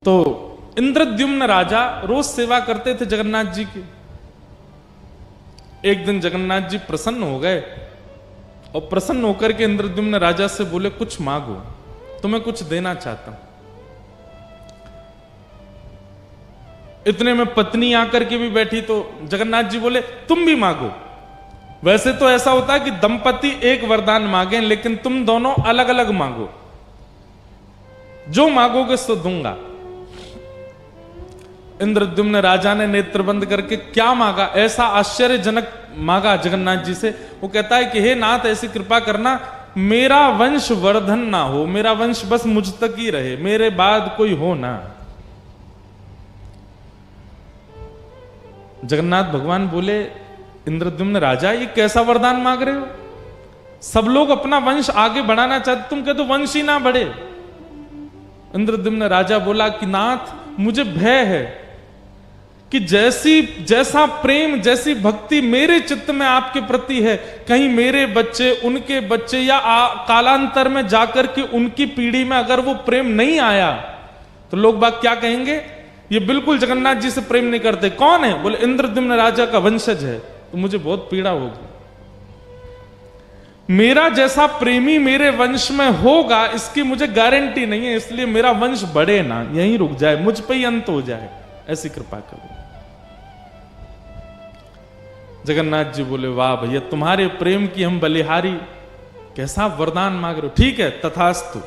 तो इंद्रद्युम्न राजा रोज सेवा करते थे जगन्नाथ जी की। एक दिन जगन्नाथ जी प्रसन्न हो गए और प्रसन्न होकर के इंद्रद्युम्न राजा से बोले, कुछ मांगो, तुम्हें कुछ देना चाहता हूं। इतने में पत्नी आकर के भी बैठी तो जगन्नाथ जी बोले, तुम भी मांगो। वैसे तो ऐसा होता है कि दंपति एक वरदान मांगे, लेकिन तुम दोनों अलग अलग मांगो, जो मांगोगे सो दूंगा। इंद्रद्युम्न राजा ने नेत्र बंद करके क्या मांगा, ऐसा आश्चर्यजनक मांगा जगन्नाथ जी से। वो कहता है कि हे नाथ, ऐसी कृपा करना, मेरा वंश वर्धन ना हो, मेरा वंश बस मुझ तक ही रहे, मेरे बाद कोई हो ना। जगन्नाथ भगवान बोले, इंद्रद्युम्न राजा, ये कैसा वरदान मांग रहे हो? सब लोग अपना वंश आगे बढ़ाना चाहते, तुम कहते वंश ही ना बढ़े। इंद्रद्युम्न राजा बोला कि नाथ, मुझे भय है कि जैसा प्रेम, जैसी भक्ति मेरे चित्त में आपके प्रति है, कहीं मेरे बच्चे, उनके बच्चे या कालांतर में जाकर के उनकी पीढ़ी में अगर वो प्रेम नहीं आया तो लोग बात क्या कहेंगे, ये बिल्कुल जगन्नाथ जी से प्रेम नहीं करते। कौन है? बोले इंद्रद्युम्न राजा का वंशज है। तो मुझे बहुत पीड़ा होगी। मेरा जैसा प्रेमी मेरे वंश में होगा इसकी मुझे गारंटी नहीं है, इसलिए मेरा वंश बढ़े ना, यहीं रुक जाए, मुझ पे ही अंत हो जाए, ऐसी कृपा करो। जगन्नाथ जी बोले, वाह भैया, तुम्हारे प्रेम की हम बलिहारी, कैसा वरदान मांग रहे हो। ठीक है, तथास्तु।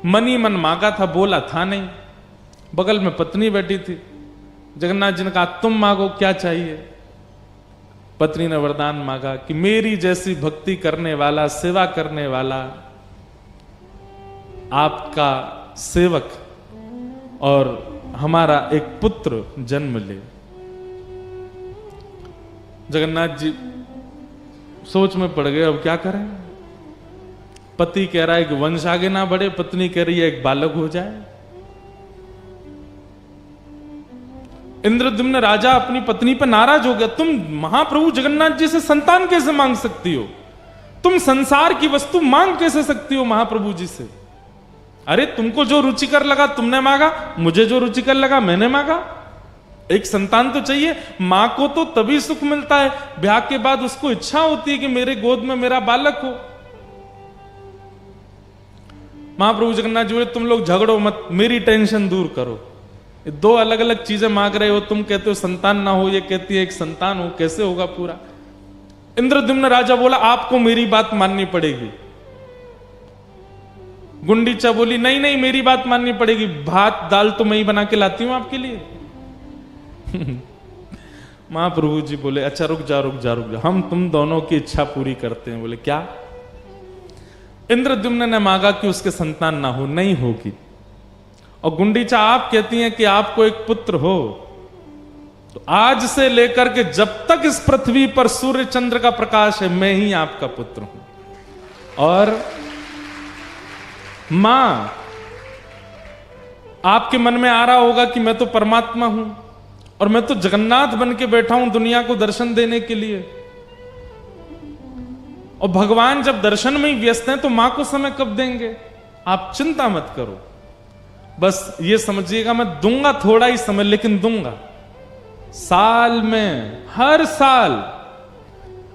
मन ही मन मांगा था, बोला था नहीं। बगल में पत्नी बैठी थी। जगन्नाथ जी ने कहा, तुम मांगो, क्या चाहिए? पत्नी ने वरदान मांगा कि मेरी जैसी भक्ति करने वाला, सेवा करने वाला आपका सेवक और हमारा एक पुत्र जन्म ले। जगन्नाथ जी सोच में पड़ गए, अब क्या करें। पति कह रहा है कि वंश आगे ना बढ़े, पत्नी कह रही है एक बालक हो जाए। इंद्रद्युम्न राजा अपनी पत्नी पर नाराज हो गया, तुम महाप्रभु जगन्नाथ जी से संतान कैसे मांग सकती हो? तुम संसार की वस्तु मांग कैसे सकती हो महाप्रभु जी से? अरे तुमको जो रुचिकर लगा तुमने मांगा, मुझे जो रुचिकर लगा मैंने मांगा। एक संतान तो चाहिए। मां को तो तभी सुख मिलता है, ब्याह के बाद उसको इच्छा होती है कि मेरे गोद में मेरा बालक हो। महाप्रभु जगन्नाथ जी बोले, तुम लोग झगड़ो मत, मेरी टेंशन दूर करो। दो अलग अलग चीजें मांग रहे हो, तुम कहते हो संतान ना हो, ये कहती है एक संतान हो, कैसे होगा पूरा? इंद्रद्युम्न राजा बोला, आपको मेरी बात माननी पड़ेगी। गुंडीचा बोली, नहीं नहीं, मेरी बात माननी पड़ेगी, भात दाल तो मैं ही बना के लाती हूं आपके लिए। महाप्रभु जी बोले, अच्छा रुक जा रुक जा रुक जा, हम तुम दोनों की इच्छा पूरी करते हैं। बोले क्या? इंद्रद्युम्न ने मांगा कि उसके संतान ना हो, नहीं होगी। और गुंडीचा आप कहती हैं कि आपको एक पुत्र हो, तो आज से लेकर के जब तक इस पृथ्वी पर सूर्य चंद्र का प्रकाश है, मैं ही आपका पुत्र हूं। और मां, आपके मन में आ रहा होगा कि मैं तो परमात्मा हूं और मैं तो जगन्नाथ बन के बैठा हूं दुनिया को दर्शन देने के लिए, और भगवान जब दर्शन में ही व्यस्त हैं तो मां को समय कब देंगे? आप चिंता मत करो, बस ये समझिएगा, मैं दूंगा थोड़ा ही समय, लेकिन दूंगा। साल में हर साल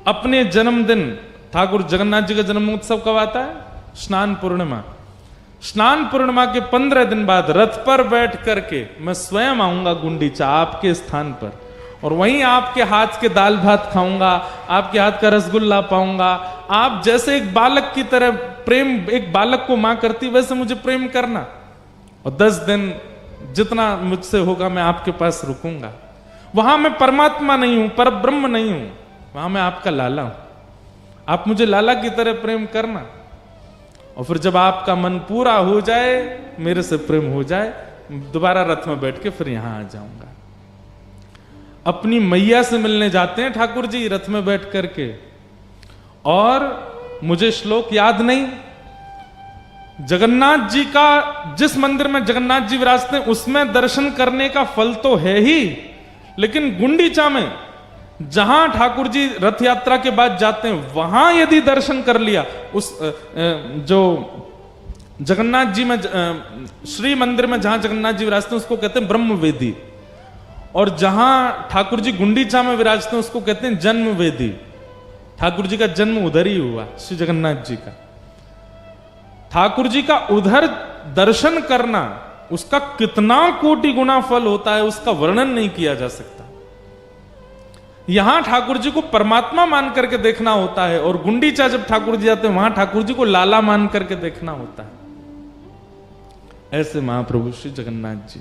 अपने जन्मदिन, ठाकुर जगन्नाथ जी का जन्म उत्सव कब आता है? स्नान पूर्णिमा। स्नान पूर्णिमा के 15 दिन बाद रथ पर बैठ करके मैं स्वयं आऊंगा गुंडीचा आपके स्थान पर, और वहीं आपके हाथ के दाल भात खाऊंगा, आपके हाथ का रसगुल्ला पाऊंगा। आप जैसे एक बालक की तरह प्रेम एक बालक को मां करती, वैसे मुझे प्रेम करना, और 10 दिन जितना मुझसे होगा मैं आपके पास रुकूंगा। वहां मैं परमात्मा नहीं हूं, पर ब्रह्म नहीं हूं, वहां मैं आपका लाला हूं। आप मुझे लाला की तरह प्रेम करना, और फिर जब आपका मन पूरा हो जाए, मेरे से प्रेम हो जाए, दोबारा रथ में बैठ के फिर यहां आ जाऊंगा। अपनी मैया से मिलने जाते हैं ठाकुर जी रथ में बैठ करके, और मुझे श्लोक याद नहीं, जगन्नाथ जी का जिस मंदिर में जगन्नाथ जी विराजते हैं उसमें दर्शन करने का फल तो है ही, लेकिन गुंडीचा में जहां ठाकुर जी रथ यात्रा के बाद जाते हैं, वहां यदि दर्शन कर लिया, उस जो जगन्नाथ जी में श्री मंदिर में जहां जगन्नाथ जी विराजते हैं उसको कहते हैं ब्रह्म वेदी, और जहां ठाकुर जी गुंडीचा में विराजते हैं उसको कहते हैं जन्म वेदी। ठाकुर जी का जन्म उधर ही हुआ, श्री जगन्नाथ जी का। ठाकुर जी का उधर दर्शन करना, उसका कितना कोटि गुना फल होता है उसका वर्णन नहीं किया जा सकता। यहां ठाकुर जी को परमात्मा मान करके देखना होता है, और गुंडीचा जब ठाकुर जी जाते हैं वहां ठाकुर जी को लाला मान करके देखना होता है। ऐसे महाप्रभु श्री जगन्नाथ जी।